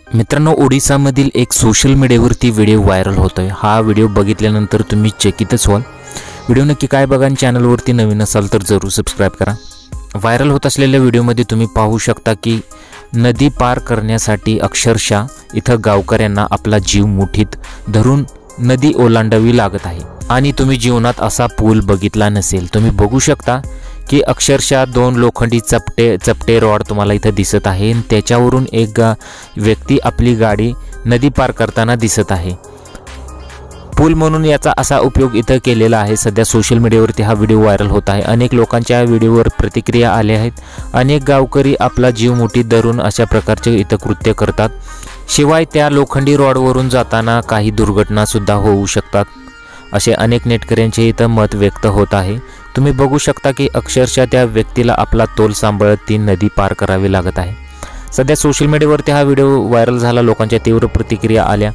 मित्रांनो, ओडिसामधील एक सोशल मीडियावरती व्हिडिओ व्हायरल होतोय। हा व्हिडिओ बघितल्यानंतर तुम्ही चकितच व्हाल। व्हिडिओ नक्की काय बघा आणि चॅनलवरती नवीन असाल तर जरूर सबस्क्राइब करा। व्हायरल होत असलेल्या व्हिडिओमध्ये तुम्ही पाहू शकता की नदी पार करण्यासाठी अक्षरशः इथं गावकऱ्यांना आपला जीव मुठीत धरून नदी ओलांडावी लागत आहे। आणि तुम्ही जीवनात असा पूल बघितला नसेल। तुम्ही बघू शकता की अक्षरशः दोन लोखंडी चपटे रॉड तुम्हाला इथं दिसत आहे। त्याच्यावरून एक व्यक्ती आपली गाडी नदी पार करताना दिसत आहे। पूल म्हणून याचा असा उपयोग इथं केलेला आहे। सध्या सोशल मीडियावरती हा व्हिडिओ व्हायरल होत आहे। अनेक लोकांच्या व्हिडिओवर प्रतिक्रिया आल्या आहेत। अनेक गावकरी आपला जीव मुठीत धरून अशा प्रकारचे इथं कृत्य करतात। शिवाय त्या लोखंडी रॉडवरून जाताना काही दुर्घटना सुद्धा होऊ शकतात, असे अनेक नेटकऱ्यांचे इथं मत व्यक्त होत आहे। तुम्ही बघू शकता की अक्षरशः त्या व्यक्तीला आपला तोल सांभाळत ती नदी पार करावी लागत आहे। सध्या सोशल मीडियावरती हा व्हिडिओ व्हायरल झाला, लोकांच्या तीव्र प्रतिक्रिया आल्या।